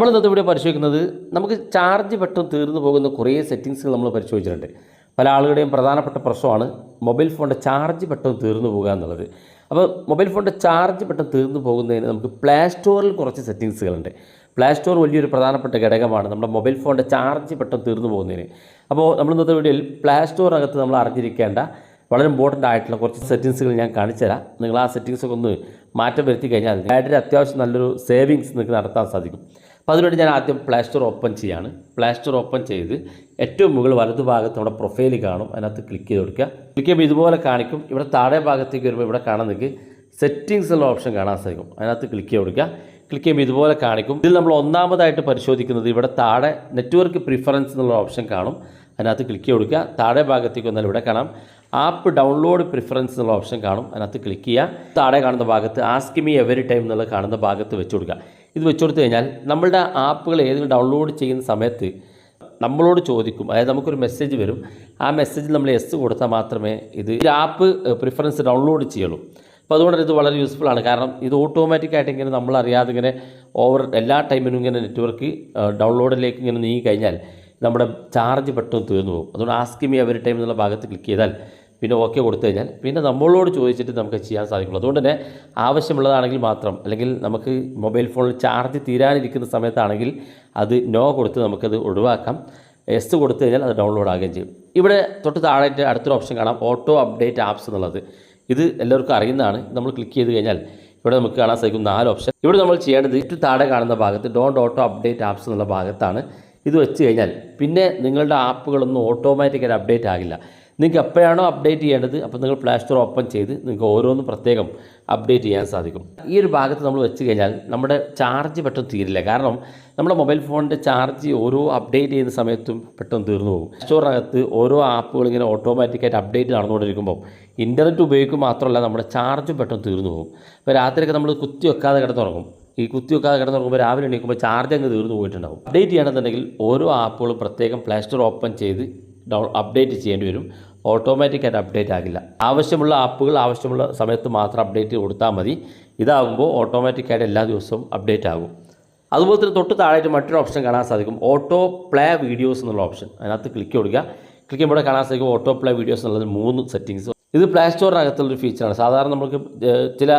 നമ്മൾ ഇന്നത്തെ ഇവിടെ പരിശോധിക്കുന്നത് നമുക്ക് ചാർജ് പെട്ടെന്ന് തീർന്നു പോകുന്ന കുറേ സെറ്റിങ്സുകൾ നമ്മൾ പരിശോധിച്ചിട്ടുണ്ട്. പല ആളുകളുടെയും പ്രധാനപ്പെട്ട പ്രശ്നമാണ് മൊബൈൽ ഫോണിൻ്റെ ചാർജ് പെട്ടെന്ന് തീർന്നു പോകുക എന്നുള്ളത്. അപ്പോൾ മൊബൈൽ ഫോണിൻ്റെ ചാർജ് പെട്ടെന്ന് തീർന്നു പോകുന്നതിന് നമുക്ക് പ്ലേ സ്റ്റോറിൽ കുറച്ച് സെറ്റിങ്സുകളുണ്ട്. പ്ലേ സ്റ്റോർ വലിയൊരു പ്രധാനപ്പെട്ട ഘടകമാണ് നമ്മുടെ മൊബൈൽ ഫോണിൻ്റെ ചാർജ് പെട്ടെന്ന് തീർന്നു പോകുന്നതിന്. അപ്പോൾ നമ്മൾ ഇന്നത്തെ വീഡിയോയിൽ പ്ലേ സ്റ്റോറിനകത്ത് നമ്മൾ അറിഞ്ഞിരിക്കേണ്ട വളരെ ഇമ്പോർട്ടൻ്റ് ആയിട്ടുള്ള കുറച്ച് സെറ്റിങ്സുകൾ ഞാൻ കാണിച്ചു തരാം. നിങ്ങൾ ആ സെറ്റിങ്സൊക്കെ ഒന്ന് മാറ്റം വരുത്തി കഴിഞ്ഞാൽ ബാറ്ററി അത്യാവശ്യം നല്ലൊരു സേവിങ്സ് നിങ്ങൾക്ക് നടത്താൻ സാധിക്കും. അപ്പോൾ അതിനുവേണ്ടി ഞാൻ ആദ്യം പ്ലേ സ്റ്റോർ ഓപ്പൺ ചെയ്യാണ്. പ്ലേ സ്റ്റോർ ഓപ്പൺ ചെയ്ത് ഏറ്റവും മുകളിൽ വലതുഭാഗത്ത് നമ്മുടെ പ്രൊഫൈൽ കാണും, അതിനകത്ത് ക്ലിക്ക് ചെയ്ത് കൊടുക്കുക. ക്ലിക്ക് ചെയ്യുമ്പോൾ ഇതുപോലെ കാണിക്കും. ഇവിടെ താഴെ ഭാഗത്തേക്ക് വരുമ്പോൾ ഇവിടെ കാണാൻ നിങ്ങൾക്ക് സെറ്റിങ്സ് ഉള്ള ഓപ്ഷൻ കാണാൻ സാധിക്കും. അതിനകത്ത് ക്ലിക്ക് ചെയ്ത് കൊടുക്കുക. ക്ലിക്ക് ചെയ്യുമ്പോൾ ഇതുപോലെ കാണിക്കും. ഇതിൽ നമ്മൾ ഒന്നാമതായിട്ട് പരിശോധിക്കുന്നത് ഇവിടെ താഴെ നെറ്റ്വർക്ക് പ്രിഫറൻസ് എന്നുള്ള ഓപ്ഷൻ കാണും. അതിനകത്ത് ക്ലിക്ക് ചെയ്ത് കൊടുക്കുക. താഴെ ഭാഗത്തേക്ക് വന്നാൽ ഇവിടെ കാണാം ആപ്പ് ഡൗൺലോഡ് പ്രിഫറൻസ് എന്നുള്ള ഓപ്ഷൻ കാണും. അതിനകത്ത് ക്ലിക്ക് ചെയ്യുക. താഴെ കാണുന്ന ഭാഗത്ത് ആസ്ക് മീ എവരി ടൈം എന്നുള്ള കാണുന്ന ഭാഗത്ത് വെച്ച് കൊടുക്കുക. ഇത് വെച്ച് കൊടുത്തു കഴിഞ്ഞാൽ നമ്മളുടെ ആപ്പുകൾ ഏതെങ്കിലും ഡൗൺലോഡ് ചെയ്യുന്ന സമയത്ത് നമ്മളോട് ചോദിക്കും, അതായത് നമുക്കൊരു മെസ്സേജ് വരും. ആ മെസ്സേജിൽ നമ്മൾ എസ് കൊടുത്താൽ മാത്രമേ ഇത് ആപ്പ് പ്രിഫറൻസ് ഡൗൺലോഡ് ചെയ്യുള്ളൂ. അപ്പോൾ അതുകൊണ്ട് ഇത് വളരെ യൂസ്ഫുൾ ആണ്. കാരണം ഇത് ഓട്ടോമാറ്റിക്കായിട്ട് ഇങ്ങനെ നമ്മളറിയാതെ ഇങ്ങനെ എല്ലാ ടൈമിനും ഇങ്ങനെ നെറ്റ്വർക്ക് ഡൗൺലോഡിലേക്ക് ഇങ്ങനെ നീങ്ങി കഴിഞ്ഞാൽ നമ്മുടെ ചാർജ് പെട്ടെന്ന് തീർന്നു പോകും. അതുകൊണ്ട് ആസ്ക് മീ എവരി ടൈം എന്നുള്ള ഭാഗത്ത് ക്ലിക്ക് ചെയ്താൽ പിന്നെ ഓക്കെ കൊടുത്തു കഴിഞ്ഞാൽ പിന്നെ നമ്മളോട് ചോദിച്ചിട്ട് നമുക്ക് ചെയ്യാൻ സാധിക്കുള്ളൂ. അതുകൊണ്ട് തന്നെ ആവശ്യമുള്ളതാണെങ്കിൽ മാത്രം, അല്ലെങ്കിൽ നമുക്ക് മൊബൈൽ ഫോണിൽ ചാർജ് തീരാനിരിക്കുന്ന സമയത്താണെങ്കിൽ അത് നോ കൊടുത്ത് നമുക്കത് ഒഴിവാക്കാം. എസ് കൊടുത്തു കഴിഞ്ഞാൽ അത് ഡൗൺലോഡ് ആകുകയും ചെയ്യും. ഇവിടെ തൊട്ട് താഴെ അടുത്തൊരു ഓപ്ഷൻ കാണാം, ഓട്ടോ അപ്ഡേറ്റ് ആപ്സ് എന്നുള്ളത്. ഇത് എല്ലാവർക്കും അറിയുന്നതാണ്. നമ്മൾ ക്ലിക്ക് ചെയ്ത് കഴിഞ്ഞാൽ ഇവിടെ നമുക്ക് കാണാൻ സാധിക്കും 4 ഓപ്ഷൻ. ഇവിടെ നമ്മൾ ചെയ്യേണ്ടത് ഏറ്റവും താഴെ കാണുന്ന ഭാഗത്ത് ഡോണ്ട് ഓട്ടോ അപ്ഡേറ്റ് ആപ്സ് എന്നുള്ള ഭാഗത്താണ്. ഇത് വെച്ച് കഴിഞ്ഞാൽ പിന്നെ നിങ്ങളുടെ ആപ്പുകളൊന്നും ഓട്ടോമാറ്റിക്കായിട്ട് അപ്ഡേറ്റ് ആകില്ല. നിങ്ങൾക്ക് എപ്പോഴാണോ അപ്ഡേറ്റ് ചെയ്യേണ്ടത് അപ്പോൾ നിങ്ങൾ പ്ലേ സ്റ്റോർ ഓപ്പൺ ചെയ്ത് നിങ്ങൾക്ക് ഓരോന്നും പ്രത്യേകം അപ്ഡേറ്റ് ചെയ്യാൻ സാധിക്കും. ഈ ഒരു ഭാഗത്ത് നമ്മൾ വെച്ച് കഴിഞ്ഞാൽ നമ്മുടെ ചാർജ് പെട്ടെന്ന് തീരില്ല. കാരണം നമ്മുടെ മൊബൈൽ ഫോണിൻ്റെ ചാർജ് ഓരോ അപ്ഡേറ്റ് ചെയ്യുന്ന സമയത്തും പെട്ടെന്ന് തീർന്നു പോകും. സ്റ്റോറിനകത്ത് ഓരോ ആപ്പുകൾ ഇങ്ങനെ ഓട്ടോമാറ്റിക്കായിട്ട് അപ്ഡേറ്റ് നടന്നുകൊണ്ടിരിക്കുമ്പോൾ ഇൻ്റർനെറ്റ് ഉപയോഗിക്കുക മാത്രമല്ല നമ്മുടെ ചാർജും പെട്ടെന്ന് തീർന്നു പോകും. അപ്പോൾ രാത്രിയൊക്കെ നമ്മൾ കുത്തി വെക്കാതെ കിടന്നുറങ്ങും. ഈ കുത്തി വെക്കാതെ കിടന്നുറങ്ങുമ്പോൾ രാവിലെ എണീക്കുമ്പോൾ ചാർജ് അങ്ങ് തീർന്നു പോയിട്ടുണ്ടാകും. അപ്ഡേറ്റ് ചെയ്യണമെന്നുണ്ടെങ്കിൽ ഓരോ ആപ്പുകളും പ്രത്യേകം പ്ലേ സ്റ്റോർ ഓപ്പൺ ചെയ്ത് അപ്ഡേറ്റ് ചെയ്യേണ്ടി വരും. ഓട്ടോമാറ്റിക്കായിട്ട് അപ്ഡേറ്റ് ആകില്ല. ആവശ്യമുള്ള ആപ്പുകൾ ആവശ്യമുള്ള സമയത്ത് മാത്രം അപ്ഡേറ്റ് കൊടുത്താൽ മതി. ഇതാകുമ്പോൾ ഓട്ടോമാറ്റിക്കായിട്ട് എല്ലാ ദിവസവും അപ്ഡേറ്റ് ആകും. അതുപോലെ തന്നെ തൊട്ട് താഴെയായിട്ട് മറ്റൊരു ഓപ്ഷൻ കാണാൻ സാധിക്കും, ഓട്ടോ പ്ലേ വീഡിയോസ് എന്നുള്ള ഓപ്ഷൻ. അതിനകത്ത് ക്ലിക്ക് കൊടുക്കുക. ക്ലിക്ക് ചെയ്യുമ്പോൾ കാണാൻ സാധിക്കും ഓട്ടോ പ്ലേ വീഡിയോസ് എന്നുള്ളത് 3 സെറ്റിങ്സ്. ഇത് പ്ലേ സ്റ്റോറിനകത്തുള്ളൊരു ഫീച്ചറാണ്. സാധാരണ നമുക്ക് ചില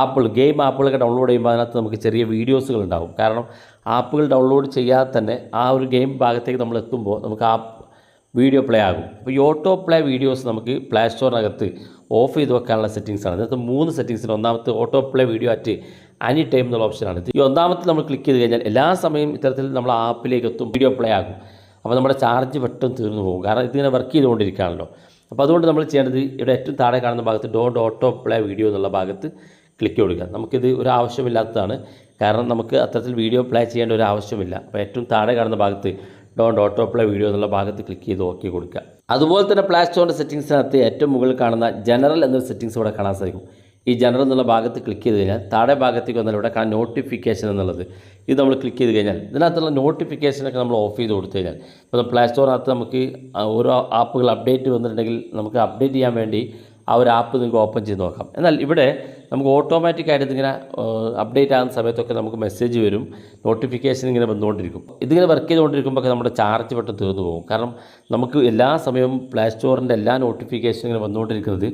ആപ്പുകൾ ഗെയിം ആപ്പുകളൊക്കെ ഡൗൺലോഡ് ചെയ്യുമ്പോൾ അതിനകത്ത് നമുക്ക് ചെറിയ വീഡിയോസുകൾ ഉണ്ടാകും. കാരണം ആപ്പുകൾ ഡൗൺലോഡ് ചെയ്യാതെ തന്നെ ആ ഒരു ഗെയിം ഭാഗത്തേക്ക് നമ്മൾ എത്തുമ്പോൾ നമുക്ക് ആ വീഡിയോ പ്ലേ ആകും. അപ്പോൾ ഈ ഓട്ടോ പ്ലേ വീഡിയോസ് നമുക്ക് പ്ലേ സ്റ്റോറിനകത്ത് ഓഫ് ചെയ്ത് വെക്കാനുള്ള സെറ്റിങ്സാണ്. ഇതിനകത്ത് 3 സെറ്റിങ്സിന് ഒന്നാമത്തെ auto play video at Ani time എന്നുള്ള ഓപ്ഷനാണ്. ഈ ഒന്നാമത്തെ നമ്മൾ ക്ലിക്ക് ചെയ്ത് കഴിഞ്ഞാൽ എല്ലാ സമയം ഇത്തരത്തിൽ നമ്മൾ ആപ്പിലേക്ക് എത്തും, വീഡിയോ പ്ലേ ആകും. അപ്പോൾ നമ്മുടെ ചാർജ് പെട്ടെന്ന് തീർന്നു പോകും. കാരണം ഇതിങ്ങനെ വർക്ക് ചെയ്തുകൊണ്ടിരിക്കുകയാണല്ലോ. അപ്പോൾ അതുകൊണ്ട് നമ്മൾ ചെയ്യേണ്ടത് ഇവിടെ ഏറ്റവും താഴെ കാണുന്ന ഭാഗത്ത് ഡോണ്ട് ഓട്ടോ പ്ലേ വീഡിയോ എന്നുള്ള ഭാഗത്ത് ക്ലിക്ക് കൊടുക്കുക. നമുക്കിത് ഒരു ആവശ്യമില്ലാത്തതാണ്. കാരണം നമുക്ക് അത്തരത്തിൽ വീഡിയോ പ്ലേ ചെയ്യേണ്ട ഒരു ആവശ്യമില്ല. അപ്പോൾ ഏറ്റവും താഴെ കാണുന്ന ഭാഗത്ത് ഡോണ്ട് ഓട്ടോ പ്ലേ വീഡിയോ എന്നുള്ള ഭാഗത്ത് ക്ലിക്ക് ചെയ്ത് ഓക്കെ കൊടുക്കുക. അതുപോലെ തന്നെ പ്ലേ സ്റ്റോറിൻ്റെ സെറ്റിങ്സിനകത്ത് ഏറ്റവും മുകളിൽ കാണുന്ന ജനറൽ എന്നൊരു സെറ്റിങ്സ് ഇവിടെ കാണാൻ സാധിക്കും. ഈ ജനറൽ എന്നുള്ള ഭാഗത്ത് ക്ലിക്ക് ചെയ്ത് കഴിഞ്ഞാൽ താഴെ ഭാഗത്തേക്ക് വന്നാൽ ഇവിടെ കാണാൻ നോട്ടിഫിക്കേഷൻ എന്നുള്ളത്. ഇത് നമ്മൾ ക്ലിക്ക് ചെയ്ത് കഴിഞ്ഞാൽ ഇതിനകത്തുള്ള നോട്ടിഫിക്കേഷനൊക്കെ നമ്മൾ ഓഫ് ചെയ്ത് കൊടുത്തു കഴിഞ്ഞാൽ ഇപ്പോൾ പ്ലേ സ്റ്റോറിനകത്ത് നമുക്ക് ഓരോ ആപ്പുകൾ അപ്ഡേറ്റ് വന്നിട്ടുണ്ടെങ്കിൽ നമുക്ക് അപ്ഡേറ്റ് ചെയ്യാൻ വേണ്ടി ആ ഒരു ആപ്പ് നിങ്ങൾക്ക് ഓപ്പൺ ചെയ്ത് നോക്കാം. എന്നാൽ ഇവിടെ നമുക്ക് ഓട്ടോമാറ്റിക്കായിട്ട് ഇതിങ്ങനെ അപ്ഡേറ്റ് ആകുന്ന സമയത്തൊക്കെ നമുക്ക് മെസ്സേജ് വരും, നോട്ടിഫിക്കേഷൻ ഇങ്ങനെ വന്നുകൊണ്ടിരിക്കും. ഇതിങ്ങനെ വർക്ക് ചെയ്തുകൊണ്ടിരിക്കുമ്പോൾ നമ്മുടെ ചാർജ് പെട്ടെന്ന് തീർന്നു പോകും. കാരണം നമുക്ക് എല്ലാ സമയവും പ്ലേ സ്റ്റോറിൻ്റെ എല്ലാ നോട്ടിഫിക്കേഷനും ഇങ്ങനെ വന്നുകൊണ്ടിരിക്കുന്നത്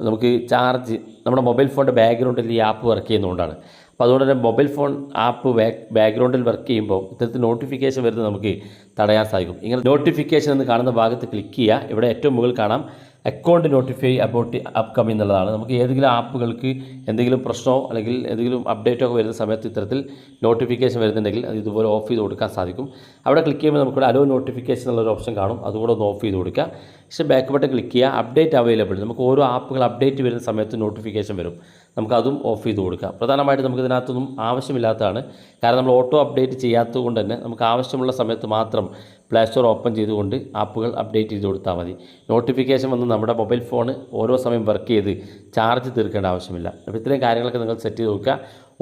നമുക്ക് ചാർജ് നമ്മുടെ മൊബൈൽ ഫോണിൻ്റെ ബാക്ക്ഗ്രൗണ്ടിൽ ഈ ആപ്പ് വർക്ക് ചെയ്യുന്നതുകൊണ്ടാണ്. അപ്പോൾ അതുകൊണ്ട് തന്നെ മൊബൈൽ ഫോൺ ആപ്പ് ബാക്ക്ഗ്രൗണ്ടിൽ വർക്ക് ചെയ്യുമ്പോൾ ഇത്തരത്തിൽ നോട്ടിഫിക്കേഷൻ വരുന്നത് നമുക്ക് തടയാൻ സാധിക്കും. ഇങ്ങനെ നോട്ടിഫിക്കേഷൻ എന്ന് കാണുന്ന ഭാഗത്ത് ക്ലിക്ക് ചെയ്യുക. ഇവിടെ ഏറ്റവും മുകളിൽ കാണാം അക്കൗണ്ട് നോട്ടിഫൈ അബൌട്ട് അപ്കമിങ് എന്നുള്ളതാണ്. നമുക്ക് ഏതെങ്കിലും ആപ്പുകൾക്ക് എന്തെങ്കിലും പ്രശ്നമോ അല്ലെങ്കിൽ എന്തെങ്കിലും അപ്ഡേറ്റോ ഒക്കെ വരുന്ന സമയത്ത് ഇത്തരത്തിൽ നോട്ടിഫിക്കേഷൻ വരുന്നുണ്ടെങ്കിൽ അത് ഇതുപോലെ ഓഫ് ചെയ്ത് കൊടുക്കാൻ സാധിക്കും. അവിടെ ക്ലിക്ക് ചെയ്യുമ്പോൾ നമുക്കിവിടെ അലോ നോട്ടിഫിക്കേഷൻ എന്നുള്ളൊരു ഓപ്ഷൻ കാണും. അതുകൂടെ ഒന്ന് ഓഫ് ചെയ്ത് കൊടുക്കുക. പക്ഷേ ബാക്ക് ബട്ടൺ ക്ലിക്ക് ചെയ്യുക. അപ്ഡേറ്റ് അവൈലബിൾ, നമുക്ക് ഓരോ ആപ്പുകൾ അപ്ഡേറ്റ് വരുന്ന സമയത്ത് നോട്ടിഫിക്കേഷൻ വരും. നമുക്കതും ഓഫ് ചെയ്ത് കൊടുക്കുക. പ്രധാനമായിട്ട് നമുക്ക് ഇതിനകത്തൊന്നും ആവശ്യമില്ലാത്തതാണ്. കാരണം നമ്മൾ ഓട്ടോ അപ്ഡേറ്റ് ചെയ്യാത്തത് കൊണ്ട് തന്നെ നമുക്ക് ആവശ്യമുള്ള സമയത്ത് മാത്രം പ്ലേ സ്റ്റോർ ഓപ്പൺ ചെയ്തുകൊണ്ട് ആപ്പുകൾ അപ്ഡേറ്റ് ചെയ്ത് കൊടുത്താൽ മതി. നോട്ടിഫിക്കേഷൻ വന്ന് നമ്മുടെ മൊബൈൽ ഫോൺ ഓരോ സമയം വർക്ക് ചെയ്ത് ചാർജ് തീർക്കേണ്ട ആവശ്യമില്ല. അപ്പോൾ ഇത്രയും കാര്യങ്ങളൊക്കെ നിങ്ങൾ സെറ്റ് ചെയ്ത് നോക്കുക.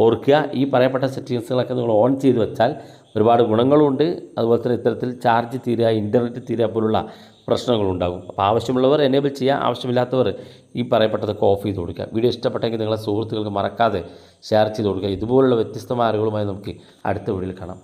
ഓർക്കുക, ഈ പറയപ്പെട്ട സെറ്റിങ്സുകളൊക്കെ നിങ്ങൾ ഓൺ ചെയ്ത് വെച്ചാൽ ഒരുപാട് ഗുണങ്ങളുണ്ട്. അതുപോലെ തന്നെ ഇത്തരത്തിൽ ചാർജ് തീരുക, ഇൻ്റർനെറ്റ് തീരുക പോലുള്ള പ്രശ്നങ്ങളുണ്ടാകും. അപ്പോൾ ആവശ്യമുള്ളവർ എനേബിൾ ചെയ്യുക, ആവശ്യമില്ലാത്തവർ ഈ പറയപ്പെട്ടതൊക്കെ ഓഫ് ചെയ്ത് കൊടുക്കുക. വീഡിയോ ഇഷ്ടപ്പെട്ടെങ്കിൽ നിങ്ങളെ സുഹൃത്തുക്കൾക്ക് മറക്കാതെ ഷെയർ ചെയ്ത് കൊടുക്കുക. ഇതുപോലുള്ള വ്യത്യസ്തമായ അറിവുകളുമായി നമുക്ക് അടുത്ത വീഡിയോയിൽ കാണാം.